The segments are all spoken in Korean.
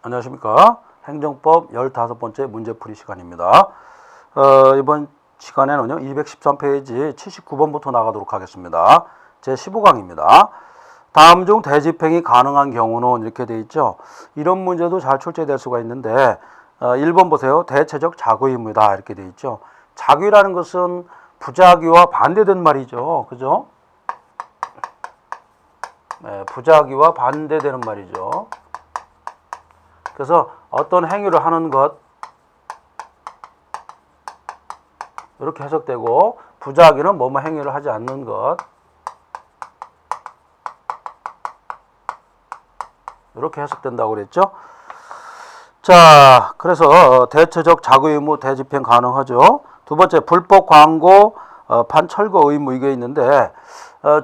안녕하십니까. 행정법 15번째 문제풀이 시간입니다. 이번 시간에는요, 213페이지 79번부터 나가도록 하겠습니다. 제15강입니다. 다음 중 대집행이 가능한 경우는 이렇게 돼 있죠. 이런 문제도 잘 출제될 수가 있는데, 1번 보세요. 대체적 자구의무다. 이렇게 돼 있죠. 자구라는 것은 부자기와 반대된 말이죠. 그죠? 네, 부자기와 반대되는 말이죠. 그래서 어떤 행위를 하는 것 이렇게 해석되고, 부자기는 뭐뭐 행위를 하지 않는 것 이렇게 해석된다고 그랬죠. 자, 그래서 대체적 자구 의무 대집행 가능하죠. 두 번째, 불법 광고 판철거 의무 이게 있는데,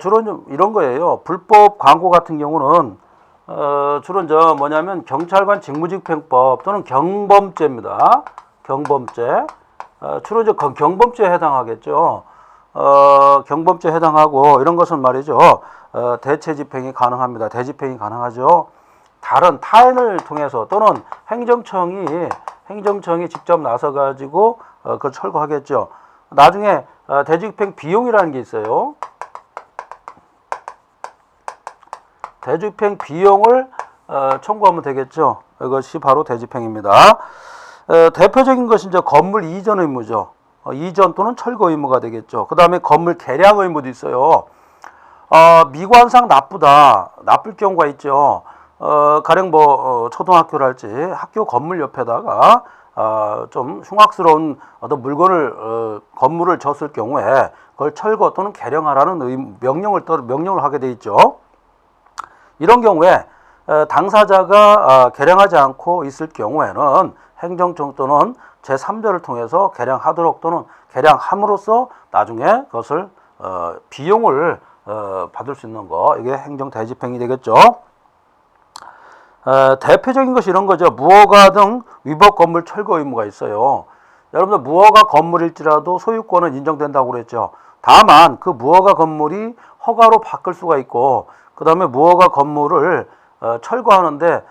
주로 좀 이런 거예요. 불법 광고 같은 경우는 주로 뭐냐면 경찰관 직무집행법 또는 경범죄입니다. 경범죄. 주로 경범죄에 해당하겠죠. 경범죄에 해당하고, 이런 것은 말이죠. 대체 집행이 가능합니다. 대집행이 가능하죠. 다른 타인을 통해서 또는 행정청이 직접 나서 가지고 그걸 철거하겠죠. 나중에 대집행 비용이라는 게 있어요. 대집행 비용을 청구하면 되겠죠. 이것이 바로 대집행입니다. 대표적인 것이 이제 건물 이전 의무죠. 이전 또는 철거 의무가 되겠죠. 그 다음에 건물 개량 의무도 있어요. 미관상 나쁠 경우가 있죠. 가령 초등학교랄지 학교 건물 옆에다가 좀 흉악스러운 어떤 물건을 건물을 졌을 경우에 그걸 철거 또는 개량하라는 명령을 하게 돼 있죠. 이런 경우에 당사자가 개량하지 않고 있을 경우에는 행정청 또는 제3자를 통해서 개량하도록 또는 개량함으로써 나중에 그것을 비용을 받을 수 있는 거, 이게 행정대집행이 되겠죠. 대표적인 것이 이런 거죠. 무허가 등 위법 건물 철거 의무가 있어요. 여러분들 무허가 건물일지라도 소유권은 인정된다고 그랬죠. 다만 그 무허가 건물이 허가로 바꿀 수가 있고, 그 다음에 무허가 건물을 철거하는데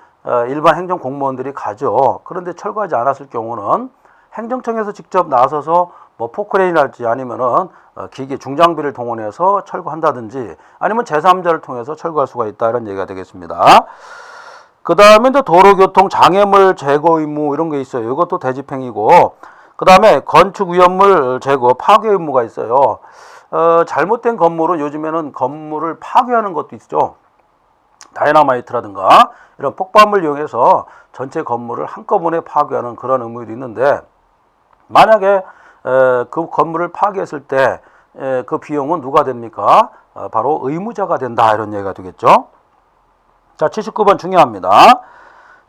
일반 행정 공무원들이 가죠. 그런데 철거하지 않았을 경우는 행정청에서 직접 나서서 포크레인이랄지 아니면은 기계 중장비를 동원해서 철거한다든지 아니면 제3자를 통해서 철거할 수가 있다, 이런 얘기가 되겠습니다. 그 다음에 도로교통 장애물 제거 의무 이런 게 있어요. 이것도 대집행이고, 그 다음에 건축 위험물 제거 파괴 의무가 있어요. 잘못된 건물은 요즘에는 건물을 파괴하는 것도 있죠. 다이너마이트라든가 이런 폭발물을 이용해서 전체 건물을 한꺼번에 파괴하는 그런 의무도 있는데, 만약에 그 건물을 파괴했을 때 그 비용은 누가 됩니까? 바로 의무자가 된다, 이런 얘기가 되겠죠. 자, 79번 중요합니다.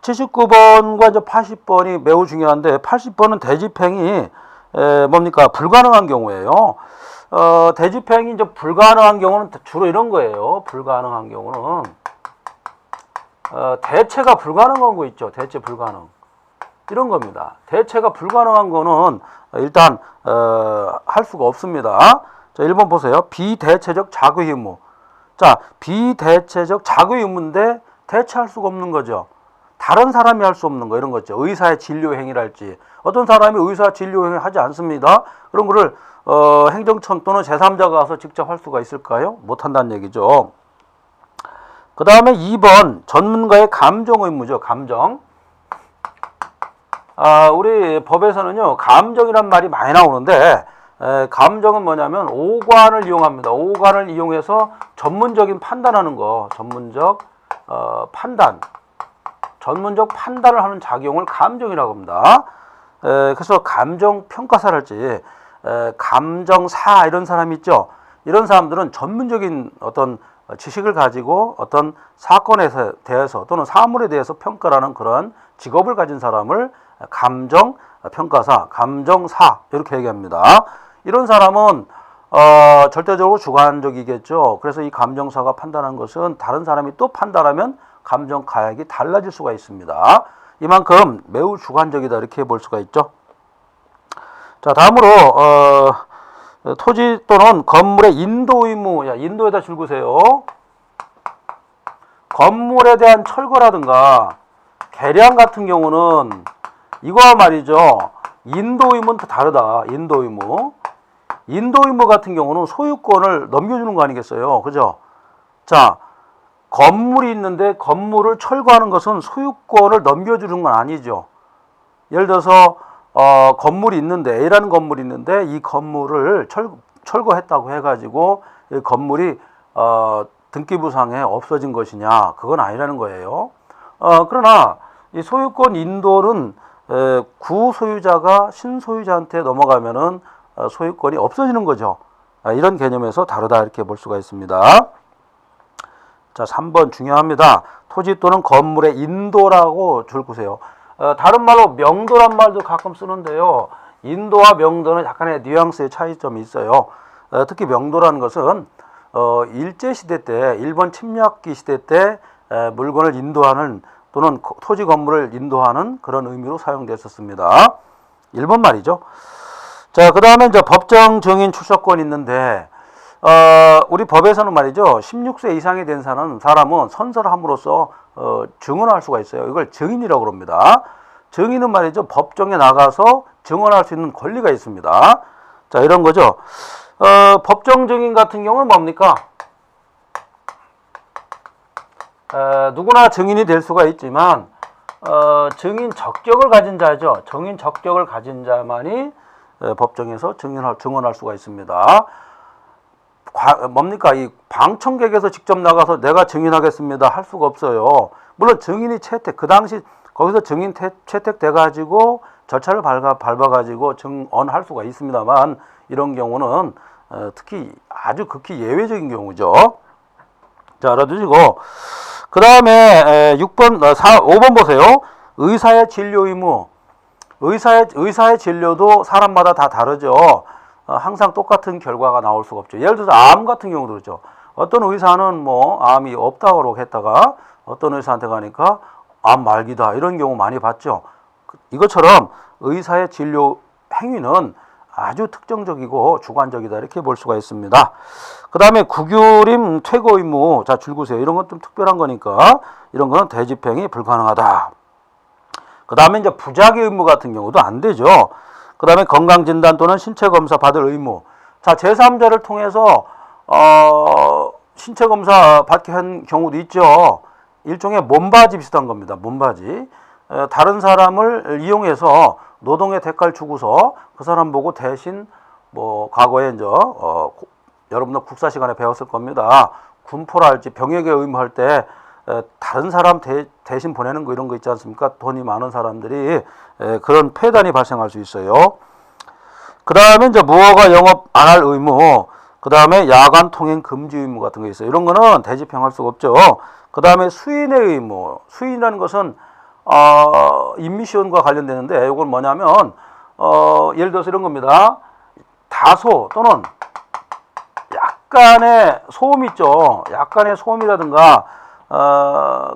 79번과 이제 80번이 매우 중요한데, 80번은 대집행이 뭡니까? 불가능한 경우예요. 대집행이 이제 불가능한 경우는 주로 이런 거예요. 불가능한 경우는 대체가 불가능한 거 있죠. 대체 불가능. 이런 겁니다. 대체가 불가능한 거는 일단 할 수가 없습니다. 자, 1번 보세요. 비대체적 자구 의무. 자, 비대체적 자구 의무인데 대체할 수가 없는 거죠. 다른 사람이 할 수 없는 거, 이런 거죠. 의사의 진료 행위랄지. 어떤 사람이 의사 진료 행위 하지 않습니다. 그런 거를 행정청 또는 제3자가 가서 직접 할 수가 있을까요? 못 한다는 얘기죠. 그 다음에 2번 전문가의 감정 의무죠. 감정. 우리 법에서는요, 감정이란 말이 많이 나오는데, 감정은 뭐냐면 오관을 이용합니다. 오관을 이용해서 전문적인 판단하는 거, 전문적 판단을 하는 작용을 감정이라고 합니다. 그래서 감정 평가사랄지 감정사 이런 사람이 있죠. 이런 사람들은 전문적인 어떤 지식을 가지고 어떤 사건에 대해서 또는 사물에 대해서 평가하는 그런 직업을 가진 사람을 감정 평가사, 감정사 이렇게 얘기합니다. 이런 사람은 절대적으로 주관적이겠죠. 그래서 이 감정사가 판단한 것은 다른 사람이 또 판단하면 감정 가액이 달라질 수가 있습니다. 이만큼 매우 주관적이다, 이렇게 볼 수가 있죠. 자, 다음으로 토지 또는 건물의 인도 의무. 야, 인도에다 줄 그세요. 건물에 대한 철거라든가 계량 같은 경우는 이거와 말이죠. 인도 의무는 또 다르다. 인도 의무. 인도 의무 같은 경우는 소유권을 넘겨주는 거 아니겠어요? 그죠? 자, 건물이 있는데 건물을 철거하는 것은 소유권을 넘겨주는 건 아니죠. 예를 들어서 건물이 있는데 A라는 건물이 있는데 이 건물을 철거했다고 해가지고 이 건물이 등기부상에 없어진 것이냐, 그건 아니라는 거예요. 그러나 이 소유권 인도는 구소유자가 신소유자한테 넘어가면은 소유권이 없어지는 거죠. 이런 개념에서 다르다 이렇게 볼 수가 있습니다. 자, 3번 중요합니다. 토지 또는 건물의 인도라고 줄 보세요. 다른 말로 명도란 말도 가끔 쓰는데요. 인도와 명도는 약간의 뉘앙스의 차이점이 있어요. 특히 명도라는 것은 일제시대 때, 일본 침략기 시대 때 물건을 인도하는 또는 토지 건물을 인도하는 그런 의미로 사용됐었습니다. 일본 말이죠. 자, 그 다음에 이제 법정 증인 출석권이 있는데, 우리 법에서는 말이죠. 16세 이상이 된 사람은 선서함으로써 증언할 수가 있어요. 이걸 증인이라고 그럽니다. 증인은 말이죠. 법정에 나가서 증언할 수 있는 권리가 있습니다. 자, 이런 거죠. 법정 증인 같은 경우는 뭡니까? 누구나 증인이 될 수가 있지만 증인 적격을 가진 자죠. 증인 적격을 가진 자만이 법정에서 증언할 수가 있습니다. 뭡니까? 이 방청객에서 직접 나가서 내가 증인하겠습니다 할 수가 없어요. 물론 증인이 그 당시 거기서 증인 채택돼 가지고 절차를 밟아가지고 증언할 수가 있습니다만 이런 경우는 특히 아주 극히 예외적인 경우죠. 자, 알아두시고 그 다음에 5번 보세요. 의사의 진료 의무. 의사의 진료도 사람마다 다 다르죠. 항상 똑같은 결과가 나올 수가 없죠. 예를 들어서 암 같은 경우도 그렇죠. 어떤 의사는 뭐 암이 없다고 했다가 어떤 의사한테 가니까 암 말기다 이런 경우 많이 봤죠. 이것처럼 의사의 진료 행위는 아주 특정적이고 주관적이다 이렇게 볼 수가 있습니다. 그 다음에 구규림 퇴거 의무. 자, 줄구세요. 이런 건 좀 특별한 거니까 이런 거는 대집행이 불가능하다. 그 다음에 이제 부작위 의무 같은 경우도 안 되죠. 그 다음에 건강진단 또는 신체검사 받을 의무. 자, 제3자를 통해서 신체검사 받게 한 경우도 있죠. 일종의 몸바지 비슷한 겁니다. 몸바지. 다른 사람을 이용해서 노동의 대가를 주고서 그 사람 보고 대신 뭐 과거에 이제 여러분들 국사 시간에 배웠을 겁니다. 군포랄지 병역에 의무할 때 다른 사람 대신 보내는 거 이런 거 있지 않습니까? 돈이 많은 사람들이 그런 폐단이 발생할 수 있어요. 그 다음에 이제 무허가 영업 안 할 의무, 그 다음에 야간 통행 금지 의무 같은 거 있어요. 이런 거는 대집행할 수가 없죠. 그 다음에 수인의 의무. 수인이라는 것은 임미시온과 관련되는데 이건 뭐냐면 예를 들어서 이런 겁니다. 다소 또는 약간의 소음 있죠. 약간의 소음이라든가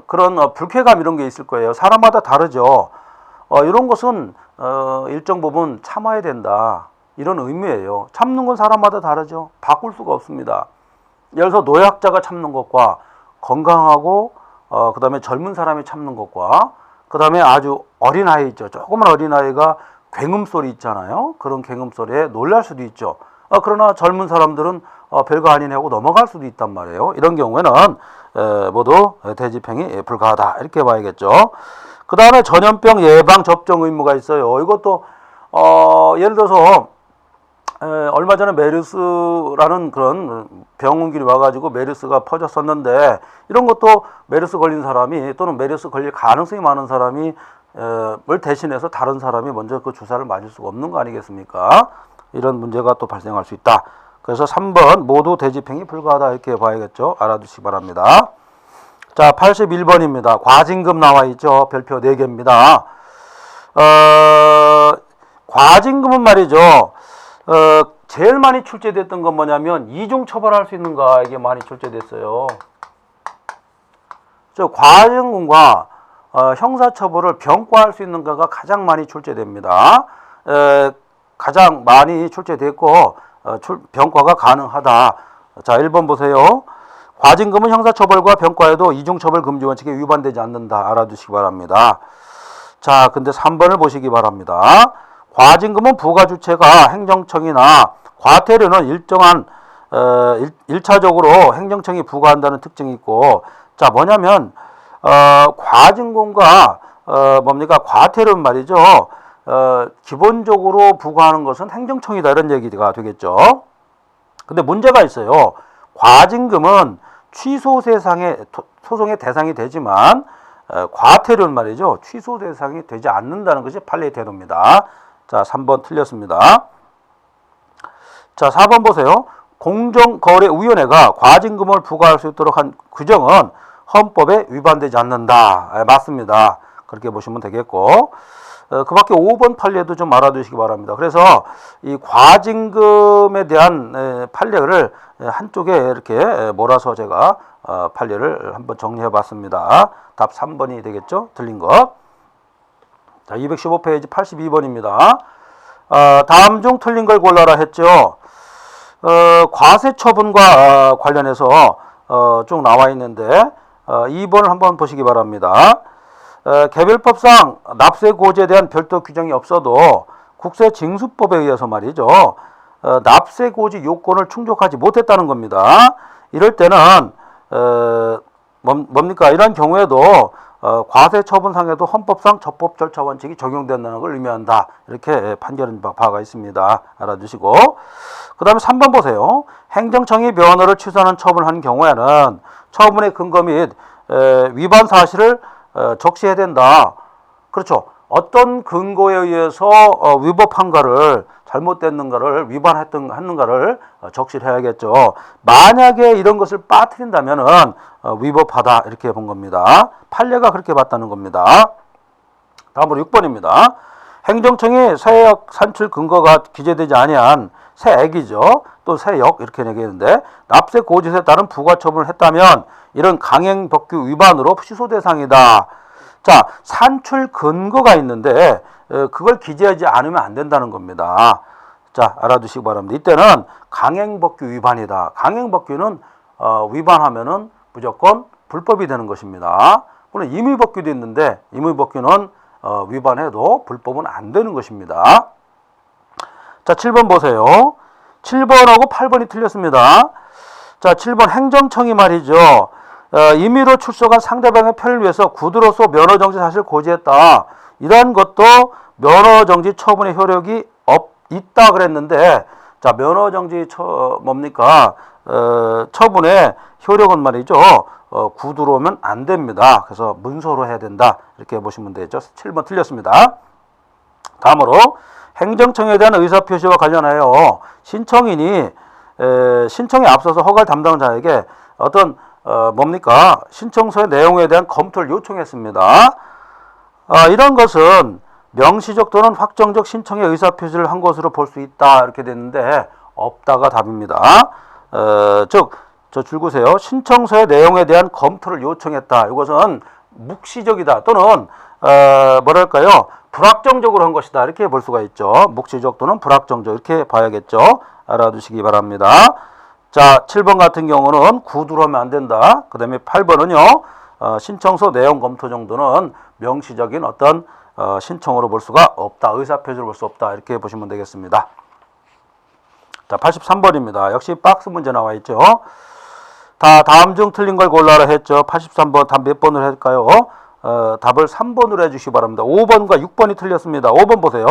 그런 불쾌감 이런 게 있을 거예요. 사람마다 다르죠. 이런 것은 일정 부분 참아야 된다. 이런 의미예요. 참는 건 사람마다 다르죠. 바꿀 수가 없습니다. 예를 들어서 노약자가 참는 것과 건강하고 그 다음에 젊은 사람이 참는 것과 그 다음에 아주 어린아이 있죠. 조그만 어린아이가 굉음소리 있잖아요. 그런 굉음소리에 놀랄 수도 있죠. 그러나 젊은 사람들은 별거 아니네 하고 넘어갈 수도 있단 말이에요. 이런 경우에는 모두 대집행이 불가하다 이렇게 봐야겠죠. 그 다음에 전염병 예방 접종 의무가 있어요. 이것도 예를 들어서 얼마 전에 메르스라는 그런 병원길이 와가지고 메르스가 퍼졌었는데 이런 것도 메르스 걸린 사람이 또는 메르스 걸릴 가능성이 많은 사람이 을 대신해서 다른 사람이 먼저 그 주사를 맞을 수가 없는 거 아니겠습니까? 이런 문제가 또 발생할 수 있다. 그래서 3번 모두 대집행이 불가하다 이렇게 봐야겠죠. 알아두시기 바랍니다. 자, 81번입니다. 과징금 나와 있죠. 별표 4개입니다. 과징금은 말이죠. 제일 많이 출제됐던 건 뭐냐면 이중 처벌할 수 있는가 이게 많이 출제됐어요. 과징금과 형사처벌을 병과할 수 있는가가 가장 많이 출제됩니다. 가장 많이 출제됐고 병과가 가능하다. 자, 1번 보세요. 과징금은 형사처벌과 병과에도 이중처벌 금지 원칙에 위반되지 않는다. 알아두시기 바랍니다. 자, 근데 3번을 보시기 바랍니다. 과징금은 부과주체가 행정청이나 과태료는 일정한 1차적으로 행정청이 부과한다는 특징이 있고, 자, 뭐냐면 과징금과 뭡니까? 과태료는 말이죠. 기본적으로 부과하는 것은 행정청이다 이런 얘기가 되겠죠. 근데 문제가 있어요. 과징금은 취소 소송의 대상이 되지만 과태료는 말이죠. 취소 대상이 되지 않는다는 것이 판례의 태도입니다. 자, 3번 틀렸습니다. 자, 4번 보세요. 공정거래위원회가 과징금을 부과할 수 있도록 한 규정은 헌법에 위반되지 않는다. 맞습니다. 그렇게 보시면 되겠고, 그 밖에 5번 판례도 좀 알아두시기 바랍니다. 그래서 이 과징금에 대한 판례를 한쪽에 이렇게 몰아서 제가 판례를 한번 정리해 봤습니다. 답 3번이 되겠죠? 틀린 것. 자, 215페이지 82번입니다. 다음 중 틀린 걸 골라라 했죠. 과세 처분과 관련해서 쭉 나와 있는데 2번을 한번 보시기 바랍니다. 개별법상 납세고지에 대한 별도 규정이 없어도 국세징수법에 의해서 말이죠. 납세고지 요건을 충족하지 못했다는 겁니다. 이럴 때는 뭡니까? 이런 경우에도 과세 처분상에도 헌법상 적법 절차 원칙이 적용된다는 걸 의미한다. 이렇게 판결한 바가 있습니다. 알아두시고. 그 다음에 3번 보세요. 행정청이 면허를 취소하는 처분을 한 경우에는 처분의 근거 및 위반 사실을 적시해야 된다. 그렇죠. 어떤 근거에 의해서 위법한가를 잘못됐는가를 위반했는가를 적시를 해야겠죠. 만약에 이런 것을 빠뜨린다면은 위법하다 이렇게 본 겁니다. 판례가 그렇게 봤다는 겁니다. 다음으로 6번입니다. 행정청이 세액 산출 근거가 기재되지 아니한 세액이죠. 또 세역 이렇게 얘기했는데 납세 고지서에 따른 부과처분을 했다면 이런 강행법규 위반으로 취소 대상이다. 자, 산출 근거가 있는데 그걸 기재하지 않으면 안 된다는 겁니다. 자, 알아두시기 바랍니다. 이때는 강행법규 위반이다. 강행법규는 위반하면은 무조건 불법이 되는 것입니다. 물론 임의법규도 있는데 임의법규는 위반해도 불법은 안 되는 것입니다. 자, 7번 보세요. 7번하고 8번이 틀렸습니다. 자, 7번 행정청이 말이죠. 임의로 출석한 상대방의 편을 위해서 구두로서 면허정지 사실을 고지했다. 이러한 것도 면허정지 처분의 효력이 있다 그랬는데, 자, 면허정지 뭡니까? 처분의 효력은 말이죠. 구두로면 안 됩니다. 그래서 문서로 해야 된다. 이렇게 보시면 되죠. 7번 틀렸습니다. 다음으로 행정청에 대한 의사표시와 관련하여 신청인이 신청에 앞서서 허가를 담당자에게 어떤 뭡니까? 신청서의 내용에 대한 검토를 요청했습니다. 이런 것은 명시적 또는 확정적 신청의 의사표시를 한 것으로 볼 수 있다. 이렇게 됐는데 없다가 답입니다. 즉, 저 줄구세요. 신청서의 내용에 대한 검토를 요청했다. 이것은 묵시적이다. 또는 뭐랄까요? 불확정적으로 한 것이다. 이렇게 볼 수가 있죠. 묵시적 또는 불확정적 이렇게 봐야겠죠. 알아두시기 바랍니다. 자, 7번 같은 경우는 구두로 하면 안 된다. 그 다음에 8번은요. 신청서 내용 검토 정도는 명시적인 어떤 신청으로 볼 수가 없다. 의사표시로 볼 수 없다. 이렇게 보시면 되겠습니다. 자, 83번입니다. 역시 박스 문제 나와 있죠. 다음 중 틀린 걸 골라라 했죠. 83번 답 몇 번으로 할까요? 답을 3번으로 해주시기 바랍니다. 5번과 6번이 틀렸습니다. 5번 보세요.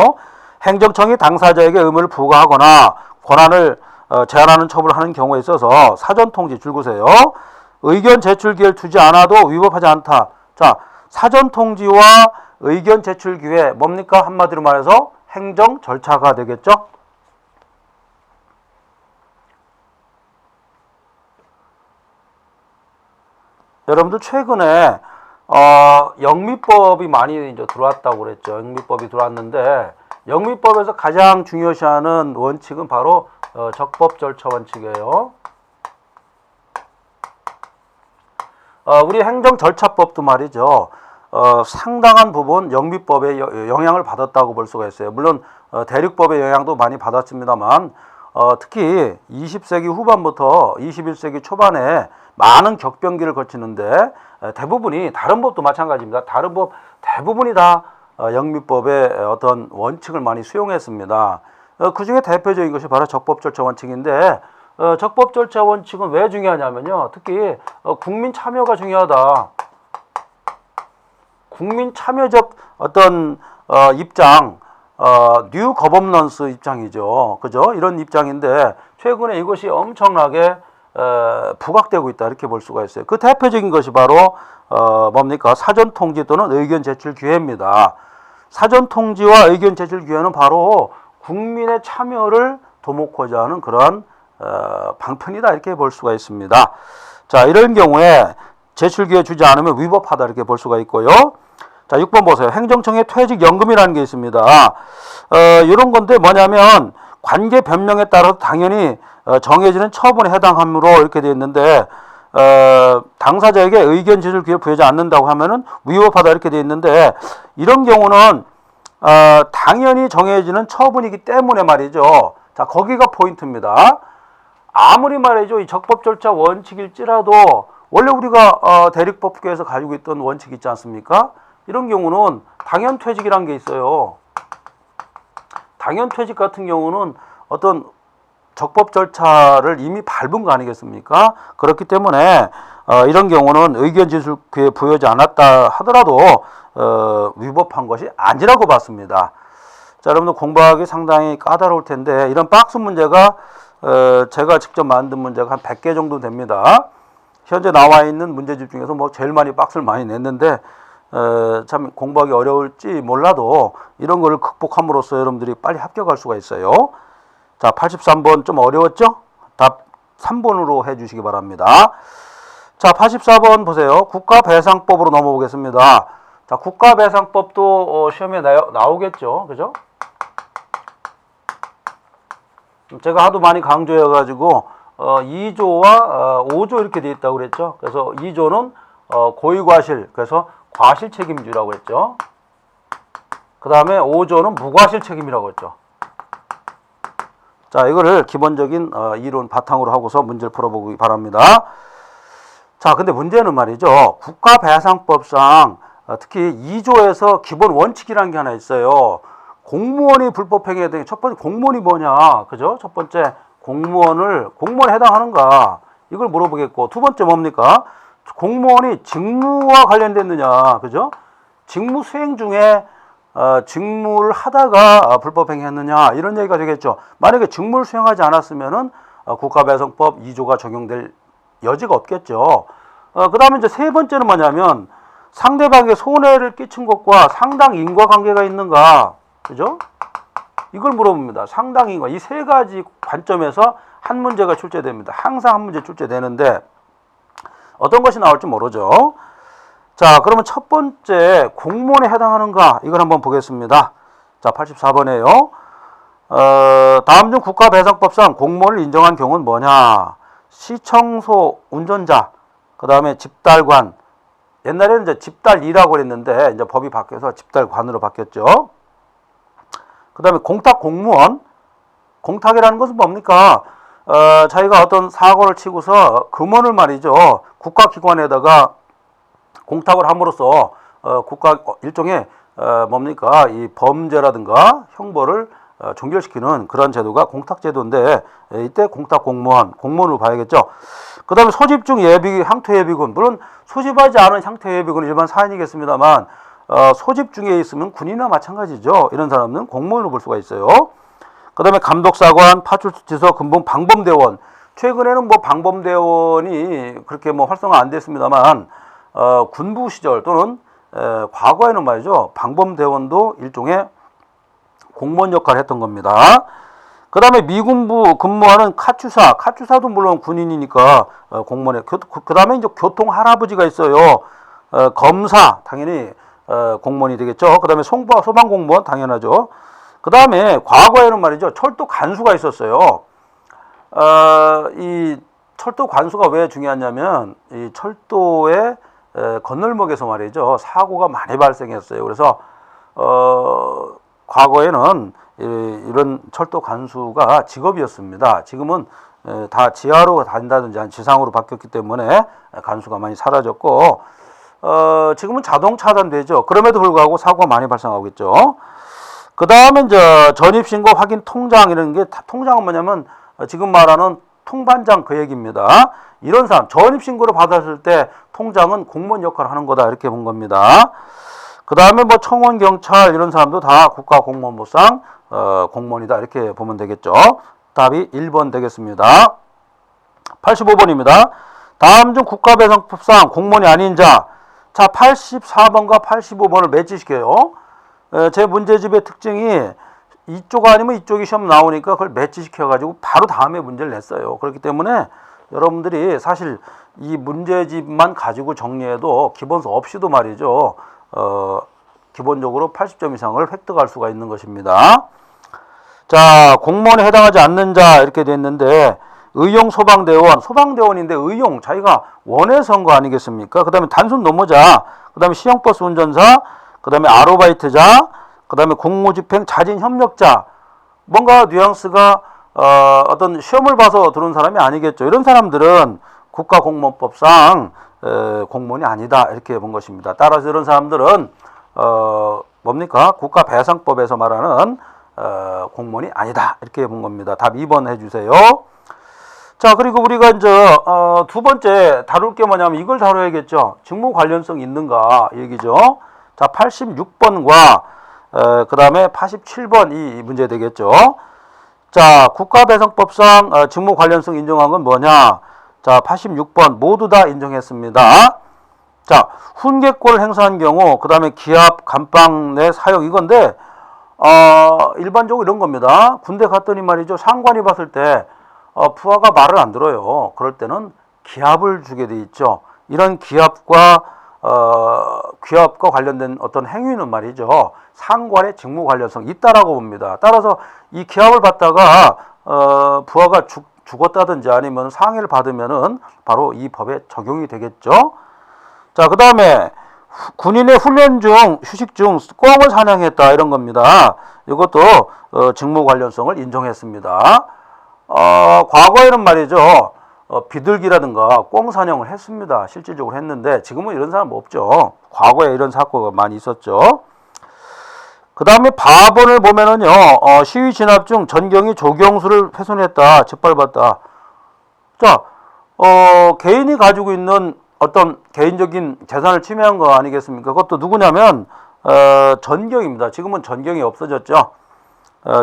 행정청이 당사자에게 의무를 부과하거나 권한을 제한하는 처분을 하는 경우에 있어서 사전통지 줄구세요. 의견 제출 기회를 두지 않아도 위법하지 않다. 자, 사전통지와 의견 제출 기회 뭡니까? 한마디로 말해서 행정 절차가 되겠죠. 여러분들 최근에 영미법이 많이 이제 들어왔다고 그랬죠. 영미법이 들어왔는데 영미법에서 가장 중요시하는 원칙은 바로 적법 절차 원칙이에요. 우리 행정절차법도 말이죠. 상당한 부분 영미법의 영향을 받았다고 볼 수가 있어요. 물론 대륙법의 영향도 많이 받았습니다만 특히 20세기 후반부터 21세기 초반에 많은 격변기를 거치는데 대부분이 다른 법도 마찬가지입니다. 다른 법 대부분이 다 영미법의 어떤 원칙을 많이 수용했습니다. 그 중에 대표적인 것이 바로 적법절차 원칙인데 적법절차 원칙은 왜 중요하냐면요. 특히 국민 참여가 중요하다. 국민 참여적 어떤 입장, 뉴 거버넌스 입장이죠. 그죠? 이런 입장인데 최근에 이것이 엄청나게 부각되고 있다 이렇게 볼 수가 있어요. 그 대표적인 것이 바로 뭡니까? 사전 통지 또는 의견 제출 기회입니다. 사전 통지와 의견 제출 기회는 바로 국민의 참여를 도모하고자 하는 그런 방편이다 이렇게 볼 수가 있습니다. 자, 이런 경우에 제출 기회 주지 않으면 위법하다 이렇게 볼 수가 있고요. 자, 6번 보세요. 행정청의 퇴직연금이라는 게 있습니다. 이런 건데 뭐냐면 관계 변명에 따라서 당연히 정해지는 처분에 해당하므로 이렇게 되어 있는데 당사자에게 의견 제출 기회를 부여하지 않는다고 하면은 위법하다 이렇게 되어 있는데 이런 경우는 당연히 정해지는 처분이기 때문에 말이죠. 자, 거기가 포인트입니다. 아무리 말이죠, 이 적법절차 원칙일지라도 원래 우리가 대립법규에서 가지고 있던 원칙이 있지 않습니까? 이런 경우는 당연퇴직이라는 게 있어요. 당연퇴직 같은 경우는 어떤 적법절차를 이미 밟은 거 아니겠습니까? 그렇기 때문에 이런 경우는 의견 제출 기회 부여하지 않았다 하더라도 위법한 것이 아니라고 봤습니다. 자, 여러분들 공부하기 상당히 까다로울 텐데 이런 박스 문제가 제가 직접 만든 문제가 한 100개 정도 됩니다. 현재 나와 있는 문제집 중에서 뭐 제일 많이 박스를 많이 냈는데 참 공부하기 어려울지 몰라도 이런 거를 극복함으로써 여러분들이 빨리 합격할 수가 있어요. 자, 83번 좀 어려웠죠? 답 3번으로 해주시기 바랍니다. 자, 84번 보세요. 국가배상법으로 넘어보겠습니다. 자, 국가배상법도 시험에 나오겠죠? 그죠? 제가 하도 많이 강조해가지고 2조와 5조 이렇게 돼 있다고 그랬죠. 그래서 2조는 고의과실, 그래서 과실 책임주라고 했죠. 그 다음에 5조는 무과실 책임이라고 했죠. 자, 이거를 기본적인 이론 바탕으로 하고서 문제를 풀어보기 바랍니다. 자, 근데 문제는 말이죠. 국가배상법상 특히 2조에서 기본 원칙이라는 게 하나 있어요. 공무원이 불법행위에 대해 첫 번째 공무원이 뭐냐, 그죠? 첫 번째 공무원에 해당하는가 이걸 물어보겠고, 두 번째 뭡니까? 공무원이 직무와 관련됐느냐, 그죠? 직무 수행 중에 직무를 하다가 불법행위했느냐 이런 얘기가 되겠죠. 만약에 직무를 수행하지 않았으면은 국가배상법 2조가 적용될 여지가 없겠죠. 그 다음에 이제 세 번째는 뭐냐면 상대방에게 손해를 끼친 것과 상당 인과관계가 있는가, 그죠? 이걸 물어봅니다. 상당 인과, 이 세 가지 관점에서 한 문제가 출제됩니다. 항상 한 문제 출제되는데 어떤 것이 나올지 모르죠. 자, 그러면 첫 번째 공무원에 해당하는가 이걸 한번 보겠습니다. 자, 84번이에요. 다음 중 국가배상법상 공무원을 인정한 경우는 뭐냐? 시청소 운전자, 그 다음에 집달관. 옛날에는 이제 집달이라고 그랬는데 이제 법이 바뀌어서 집달관으로 바뀌었죠. 그 다음에 공탁 공무원. 공탁이라는 것은 뭡니까? 자기가 어떤 사고를 치고서 금원을 말이죠. 국가기관에다가 공탁을 함으로써 국가 일종의 뭡니까? 이 범죄라든가 형벌을 종결시키는 그런 제도가 공탁제도인데 이때 공탁 공무원으로 봐야겠죠. 그 다음에 소집중 예비, 향토예비군. 물론 소집하지 않은 향토예비군은 일반 사안이겠습니다만 소집 중에 있으면 군인이나 마찬가지죠. 이런 사람은 공무원으로 볼 수가 있어요. 그 다음에 감독사관, 파출소지서, 근본, 방범대원. 최근에는 뭐 방범대원이 그렇게 뭐 활성화 안 됐습니다만 군부 시절 또는 과거에는 말이죠. 방범대원도 일종의 공무원 역할을 했던 겁니다. 그 다음에 미군부 근무하는 카투사도 물론 군인이니까 공무원에. 그 다음에 이제 교통 할아버지가 있어요. 검사, 당연히 공무원이 되겠죠. 그 다음에 소방공무원, 당연하죠. 그 다음에 과거에는 말이죠. 철도 간수가 있었어요. 이 철도 관수가 왜 중요하냐면 이 철도의 건널목에서 말이죠. 사고가 많이 발생했어요. 그래서 과거에는 이런 철도 간수가 직업이었습니다. 지금은 다 지하로 다닌다든지 지상으로 바뀌었기 때문에 간수가 많이 사라졌고, 지금은 자동 차단되죠. 그럼에도 불구하고 사고가 많이 발생하고 있죠. 그 다음에 이제 전입신고 확인 통장 이런 게, 통장은 뭐냐면 지금 말하는 통반장 그 얘기입니다. 이런 사람, 전입신고를 받았을 때 통장은 공무원 역할을 하는 거다 이렇게 본 겁니다. 그 다음에 뭐 청원, 경찰 이런 사람도 다 국가공무원법상 공무원이다 이렇게 보면 되겠죠. 답이 1번 되겠습니다. 85번입니다. 다음 중 국가배상법상 공무원이 아닌 자. 자, 84번과 85번을 매치시켜요. 제 문제집의 특징이 이쪽 아니면 이쪽이 시험 나오니까 그걸 매치시켜가지고 바로 다음에 문제를 냈어요. 그렇기 때문에 여러분들이 사실 이 문제집만 가지고 정리해도 기본수 없이도 말이죠. 기본적으로 80점 이상을 획득할 수가 있는 것입니다. 자, 공무원에 해당하지 않는 자 이렇게 됐는데, 의용 소방대원, 소방대원인데 의용 자기가 원해서 한 거 아니겠습니까? 그 다음에 단순 노무자, 그 다음에 시형버스 운전사, 그 다음에 아르바이트자, 그 다음에 공무집행 자진 협력자. 뭔가 뉘앙스가 어떤 시험을 봐서 들어온 사람이 아니겠죠. 이런 사람들은 국가공무원법상 공무원이 아니다 이렇게 본 것입니다. 따라서 이런 사람들은 뭡니까? 국가배상법에서 말하는 공무원이 아니다 이렇게 본 겁니다. 답 2번 해주세요. 자, 그리고 우리가 이제 두 번째 다룰 게 뭐냐면 이걸 다뤄야겠죠. 직무 관련성 있는가 얘기죠. 자, 86번과 그 다음에 87번 이 문제 되겠죠. 자, 국가배상법상 직무 관련성 인정한 건 뭐냐? 자, 86번 모두 다 인정했습니다. 자, 훈계권을 행사한 경우, 그 다음에 기합, 감방 내 사용 이건데 일반적으로 이런 겁니다. 군대 갔더니 말이죠. 상관이 봤을 때 부하가 말을 안 들어요. 그럴 때는 기합을 주게 돼 있죠. 이런 기합과 관련된 어떤 행위는 말이죠. 상관의 직무 관련성 있다라고 봅니다. 따라서 이 기합을 받다가 부하가 죽었다든지 아니면 상해를 받으면은 바로 이 법에 적용이 되겠죠. 자, 그 다음에 군인의 훈련 중, 휴식 중 꿩을 사냥했다 이런 겁니다. 이것도 직무 관련성을 인정했습니다. 과거에는 말이죠. 비둘기라든가 꿩 사냥을 했습니다. 실질적으로 했는데 지금은 이런 사람 없죠. 과거에 이런 사고가 많이 있었죠. 그 다음에 바본을 보면은요, 시위 진압 중 전경이 조경수를 훼손했다, 짓밟았다. 자, 개인이 가지고 있는 어떤 개인적인 재산을 침해한 거 아니겠습니까? 그것도 누구냐면, 전경입니다. 지금은 전경이 없어졌죠.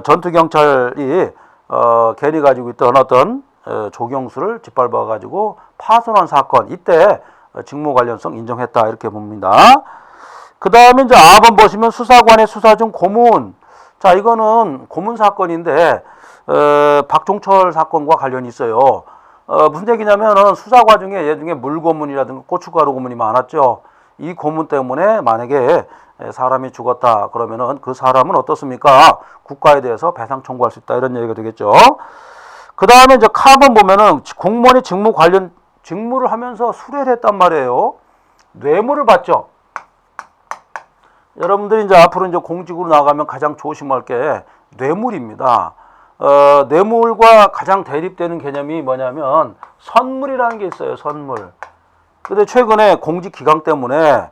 전투경찰이, 개인이 가지고 있던 어떤, 조경수를 짓밟아가지고 파손한 사건, 이때 직무 관련성 인정했다, 이렇게 봅니다. 그 다음에 이제 4번 보시면 수사관의 수사 중 고문. 자, 이거는 고문 사건인데, 박종철 사건과 관련이 있어요. 무슨 얘기냐면은 수사 과정에 예중에 물고문이라든가 고춧가루 고문이 많았죠. 이 고문 때문에 만약에 사람이 죽었다 그러면은 그 사람은 어떻습니까? 국가에 대해서 배상 청구할 수 있다 이런 얘기가 되겠죠. 그 다음에 이제 카본 보면은 공무원의 직무를 하면서 수뢰를 했단 말이에요. 뇌물을 받죠. 여러분들이 이제 앞으로 이제 공직으로 나가면 가장 조심할 게 뇌물입니다. 뇌물과 가장 대립되는 개념이 뭐냐면 선물이라는 게 있어요. 선물. 근데 최근에 공직 기강 때문에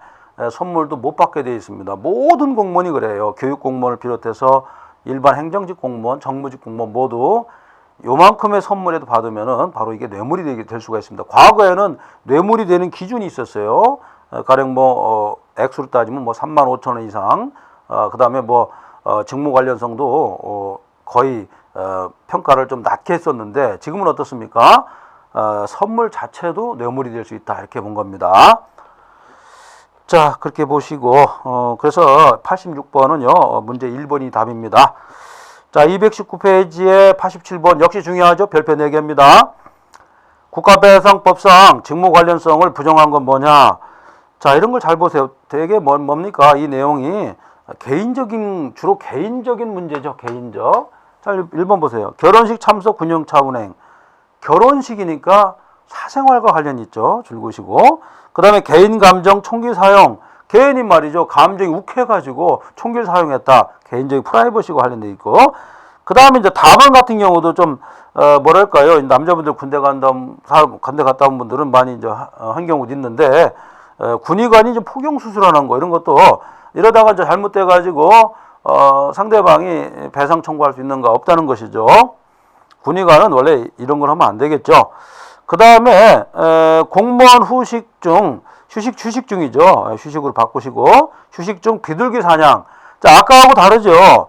선물도 못 받게 되어 있습니다. 모든 공무원이 그래요. 교육 공무원을 비롯해서 일반 행정직 공무원, 정무직 공무원 모두 요만큼의 선물에도 받으면은 바로 이게 뇌물이 될 수가 있습니다. 과거에는 뇌물이 되는 기준이 있었어요. 가령 액수로 따지면 35,000원 이상, 그 다음에 직무 관련성도 거의 평가를 좀 낮게 했었는데 지금은 어떻습니까? 선물 자체도 뇌물이 될 수 있다 이렇게 본 겁니다. 자, 그렇게 보시고 그래서 86번은요 문제 1번이 답입니다. 자, 219페이지에 87번 역시 중요하죠. 별표 4개입니다. 국가배상법상 직무 관련성을 부정한 건 뭐냐? 자, 이런 걸 잘 보세요. 되게 뭡니까? 이 내용이 주로 개인적인 문제죠. 개인적. 자, 1번 보세요. 결혼식 참석 군용차 운행. 결혼식이니까 사생활과 관련이 있죠. 줄 것이고. 그 다음에 개인 감정 총기 사용. 개인이 말이죠. 감정이 욱해가지고 총기를 사용했다. 개인적인 프라이버시가 관련돼 있고, 그 다음에 이제 다반 같은 경우도 좀 뭐랄까요. 남자분들 군대 갔다 온 분들은 많이 이제 한 경우도 있는데, 군의관이 좀 포경 수술하는 거 이런 것도 이러다가 이제 잘못돼가지고 상대방이 배상 청구할 수 있는가 없다는 것이죠. 군의관은 원래 이런 걸 하면 안 되겠죠. 그 다음에 공무원 휴식 중이죠. 휴식으로 바꾸시고 휴식 중 비둘기 사냥. 자, 아까하고 다르죠.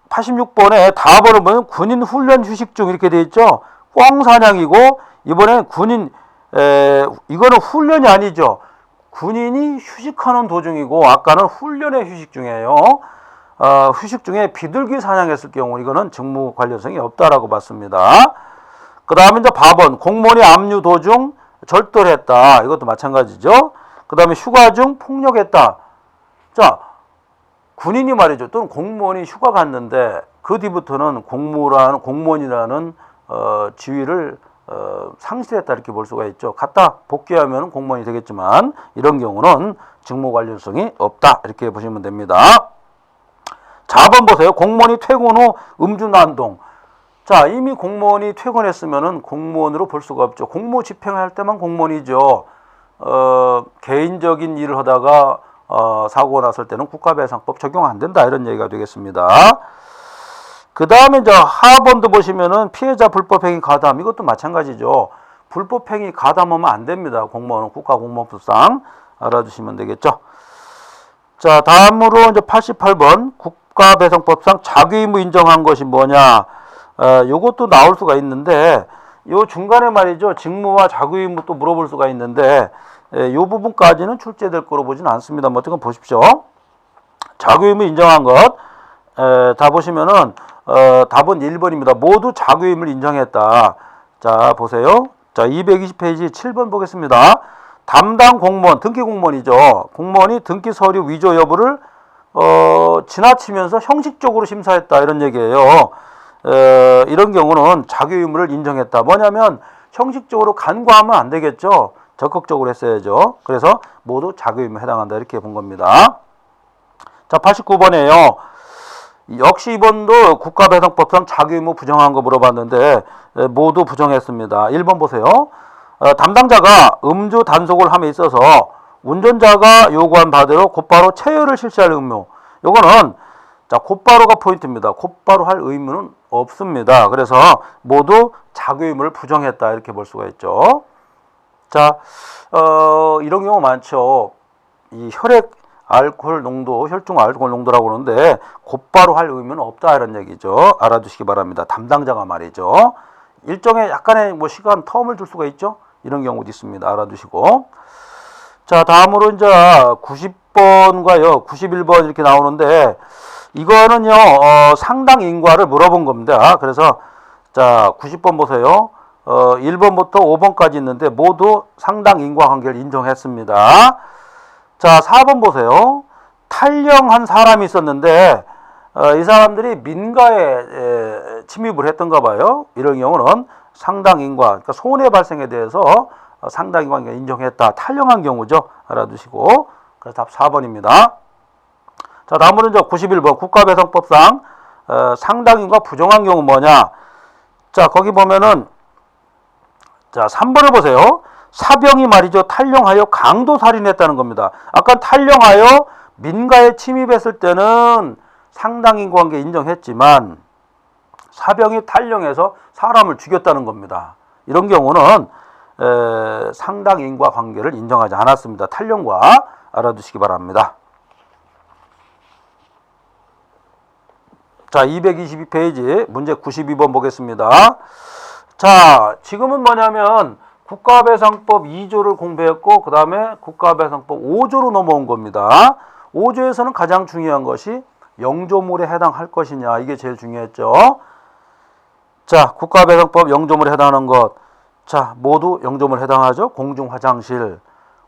86번에 답을 보면 군인 훈련 휴식 중 이렇게 돼 있죠. 꽝 사냥이고 이번에 이거는 훈련이 아니죠. 군인이 휴식하는 도중이고 아까는 훈련의 휴식 중이에요. 휴식 중에 비둘기 사냥했을 경우 이거는 직무 관련성이 없다라고 봤습니다. 그 다음에 이제 밥은 공무원이 압류 도중 절도했다. 이것도 마찬가지죠. 그 다음에 휴가 중 폭력했다. 자, 군인이 말이죠. 또는 공무원이 휴가 갔는데 그 뒤부터는 공무원이라는 지위를 상실했다 이렇게 볼 수가 있죠. 갔다 복귀하면 공무원이 되겠지만 이런 경우는 직무 관련성이 없다 이렇게 보시면 됩니다. 자, 4번 보세요. 공무원이 퇴근 후 음주난동. 자, 이미 공무원이 퇴근했으면은 공무원으로 볼 수가 없죠. 공무 집행할 때만 공무원이죠. 개인적인 일을 하다가 사고가 났을 때는 국가배상법 적용 안 된다 이런 얘기가 되겠습니다. 그 다음에 이제 하번도 보시면은 피해자 불법행위 가담 이것도 마찬가지죠. 불법행위 가담하면 안 됩니다. 공무원은 국가공무원법상 알아두시면 되겠죠. 자, 다음으로 이제 88번 국가배상법상 자기의무 인정한 것이 뭐냐? 요것도 나올 수가 있는데 요 중간에 말이죠. 직무와 자기의무 또 물어볼 수가 있는데 요 부분까지는 출제될 거로 보지는 않습니다. 뭐 어쨌든 보십시오. 자기의무 인정한 것 다 보시면은 답은 1번입니다. 모두 자기의무를 인정했다. 자, 보세요. 자, 220페이지 7번 보겠습니다. 담당 공무원, 등기 공무원이죠. 공무원이 등기 서류 위조 여부를 지나치면서 형식적으로 심사했다 이런 얘기예요. 이런 경우는 자기 의무를 인정했다. 뭐냐면 형식적으로 간과하면 안 되겠죠. 적극적으로 했어야죠. 그래서 모두 자기 의무에 해당한다 이렇게 본 겁니다. 자, 89번이에요. 역시 이번도 국가배상법상 자기 의무 부정한 거 물어봤는데 모두 부정했습니다. 1번 보세요. 담당자가 음주 단속을 함에 있어서 운전자가 요구한 바대로 곧바로 체열을 실시할 의무. 요거는 자, 곧바로가 포인트입니다. 곧바로 할 의무는 없습니다. 그래서 모두 자기 의무를 부정했다 이렇게 볼 수가 있죠. 자, 이런 경우 많죠. 이 혈액 알코올 농도, 혈중 알코올 농도라고 그러는데 곧바로 할 의무는 없다 이런 얘기죠. 알아두시기 바랍니다. 담당자가 말이죠. 일정의 약간의 뭐 시간 텀을 줄 수가 있죠. 이런 경우도 있습니다. 알아두시고. 자, 다음으로 이제 90번과요, 91번 이렇게 나오는데 이거는요, 상당 인과를 물어본 겁니다. 그래서 자, 90번 보세요. 1번부터 5번까지 있는데 모두 상당 인과관계를 인정했습니다. 자, 4번 보세요. 탈영한 사람이 있었는데 이 사람들이 민가에 침입을 했던가 봐요. 이런 경우는 상당 인과, 그러니까 손해 발생에 대해서 상당 인과관계를 인정했다. 탈영한 경우죠. 알아두시고. 그래서 답 4번입니다. 자, 다음으로 이제 91번 국가배상법상 상당 인과 부정한 경우 뭐냐? 자, 거기 보면은 자, 3번을 보세요. 사병이 말이죠. 탈영하여 강도 살인했다는 겁니다. 아까 탈영하여 민가에 침입했을 때는 상당 인과관계 인정했지만 사병이 탈영해서 사람을 죽였다는 겁니다. 이런 경우는 상당 인과관계를 인정하지 않았습니다. 탈영과 알아두시기 바랍니다. 자, 222페이지 문제 92번 보겠습니다. 자, 지금은 뭐냐면 국가배상법 2조를 공부했고 그 다음에 국가배상법 5조로 넘어온 겁니다. 5조에서는 가장 중요한 것이 영조물에 해당할 것이냐, 이게 제일 중요했죠. 자, 국가배상법 영조물에 해당하는 것, 자, 모두 영조물에 해당하죠. 공중화장실,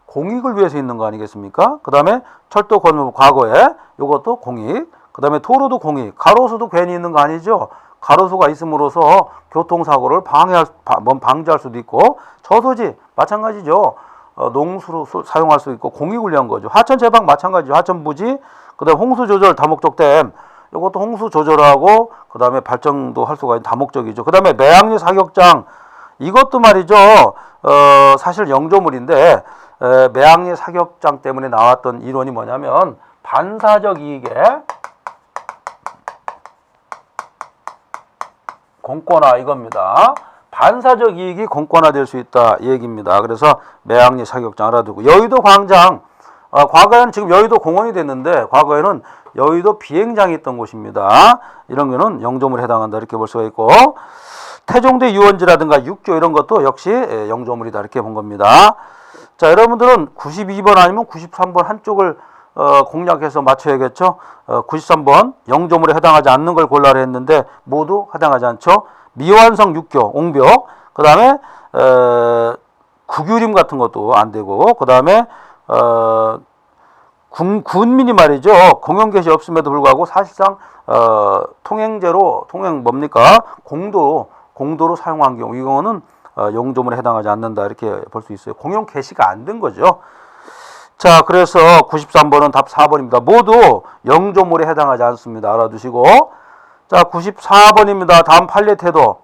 공익을 위해서 있는 거 아니겠습니까? 그 다음에 철도 건물 과거에 이것도 공익, 그 다음에 도로도 공익, 가로수도 괜히 있는 거 아니죠. 가로수가 있음으로써 교통사고를 방지할 수도 있고, 저소지 마찬가지죠. 농수로 사용할 수 있고 공익을 위한 거죠. 하천 제방 마찬가지죠. 하천 부지, 그다음 홍수 조절 다목적 댐, 이것도 홍수 조절하고 그다음에 발전도 할 수가 있는 다목적이죠. 그다음에 매항리 사격장, 이것도 말이죠. 사실 영조물인데 매항리 사격장 때문에 나왔던 이론이 뭐냐면 반사적 이익에 공권화, 이겁니다. 반사적 이익이 공권화될 수 있다, 이 얘기입니다. 그래서 매항리 사격장 알아두고, 여의도 광장, 과거에는 지금 여의도 공원이 됐는데 과거에는 여의도 비행장이 있던 곳입니다. 이런 거는 영조물에 해당한다, 이렇게 볼 수가 있고, 태종대 유원지라든가 육조 이런 것도 역시 영조물이다, 이렇게 본 겁니다. 자, 여러분들은 92번 아니면 93번 한쪽을 공략해서 맞춰야겠죠. 93번 영조물에 해당하지 않는 걸 골라라 했는데 모두 해당하지 않죠. 미완성 육교, 옹벽, 그 다음에 구규림 같은 것도 안 되고, 그 다음에 군민이 말이죠. 공영 개시 없음에도 불구하고 사실상 통행제로, 통행 뭡니까? 공도로 사용한 경우, 이거는 영조물에 해당하지 않는다, 이렇게 볼 수 있어요. 공영 개시가 안 된 거죠. 자, 그래서 93번은 답 4번입니다. 모두 영조물에 해당하지 않습니다. 알아두시고. 자, 94번입니다. 다음 판례 태도.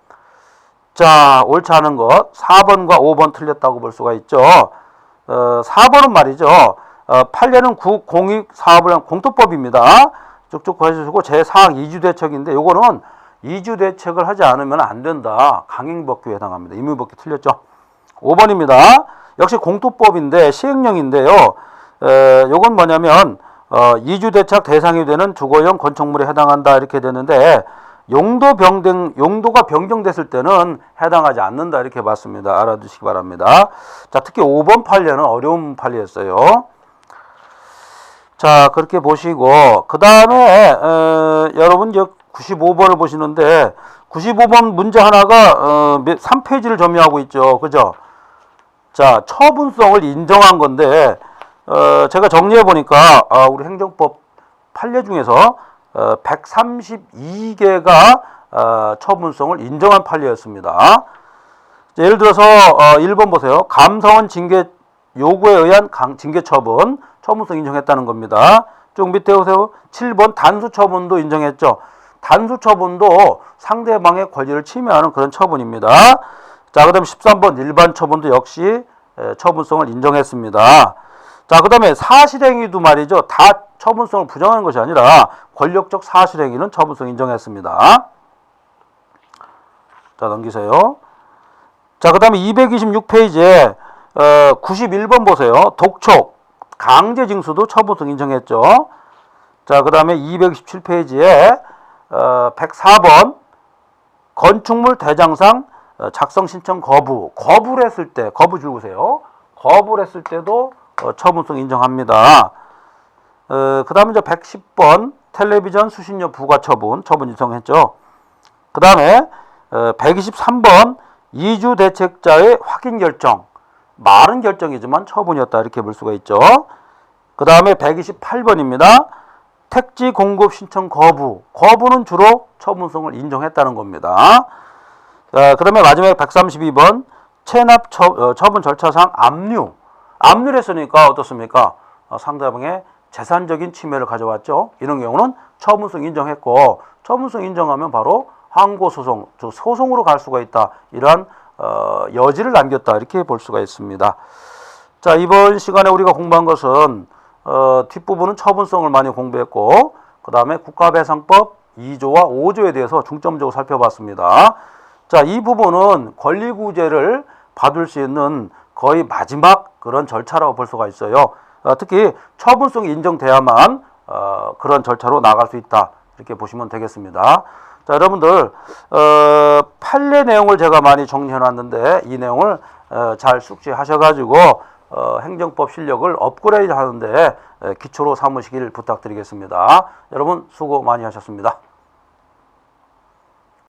자, 옳지 않은 것 4번과 5번 틀렸다고 볼 수가 있죠. 4번은 말이죠. 판례는 공익사업을 위한 공토법입니다. 쭉쭉 보여주시고, 제4항 이주대책인데 요거는 이주대책을 하지 않으면 안 된다, 강행법규에 해당합니다. 임의법규 틀렸죠. 5번입니다. 역시 공토법인데 시행령인데요. 요건 뭐냐면 이주대책 대상이 되는 주거용 건축물에 해당한다, 이렇게 되는데 용도가 변경됐을 때는 해당하지 않는다, 이렇게 봤습니다. 알아두시기 바랍니다. 자, 특히 5번 판례는 어려운 판례였어요. 자, 그렇게 보시고, 그 다음에 여러분 이제 95번을 보시는데 95번 문제 하나가 3페이지를 점유하고 있죠. 그죠? 자, 처분성을 인정한 건데 제가 정리해 보니까 우리 행정법 판례 중에서 132개가 처분성을 인정한 판례였습니다. 예를 들어서 1번 보세요. 감사원 징계 요구에 의한 징계 처분성 인정했다는 겁니다. 쭉 밑에 보세요. 7번 단수 처분도 인정했죠. 단수 처분도 상대방의 권리를 침해하는 그런 처분입니다. 자, 그 다음에 13번 일반 처분도 역시 처분성을 인정했습니다. 자, 그 다음에 사실행위도 말이죠. 다 처분성을 부정하는 것이 아니라 권력적 사실행위는 처분성 인정했습니다. 자, 넘기세요. 자, 그 다음에 226페이지에 91번 보세요. 독촉, 강제징수도 처분성 인정했죠. 자, 그 다음에 227페이지에 104번 건축물 대장상 작성 신청 거부를 했을 때, 거부 줄으세요. 거부를 했을 때도 처분성 인정합니다. 그 다음에 이제 110번 텔레비전 수신료 부과 처분 인정했죠. 그 다음에 123번 이주 대책자의 확인 결정, 말은 결정이지만 처분이었다, 이렇게 볼 수가 있죠. 그 다음에 128번입니다. 택지 공급 신청 거부는 주로 처분성을 인정했다는 겁니다. 그 다음에 마지막에 132번 체납 처분 절차상 압류를 했으니까 어떻습니까? 상대방의 재산적인 침해를 가져왔죠. 이런 경우는 처분성 인정했고, 처분성 인정하면 바로 항고소송, 즉 소송으로 갈 수가 있다, 이러한 여지를 남겼다, 이렇게 볼 수가 있습니다. 자, 이번 시간에 우리가 공부한 것은 뒷부분은 처분성을 많이 공부했고, 그 다음에 국가배상법 2조와 5조에 대해서 중점적으로 살펴봤습니다. 자, 이 부분은 권리구제를 받을 수 있는 거의 마지막 그런 절차라고 볼 수가 있어요. 특히 처분성이 인정돼야만 그런 절차로 나갈 수 있다, 이렇게 보시면 되겠습니다. 자, 여러분들 판례 내용을 제가 많이 정리해 놨는데 이 내용을 잘 숙지하셔가지고 행정법 실력을 업그레이드 하는데 기초로 삼으시길 부탁드리겠습니다. 여러분 수고 많이 하셨습니다.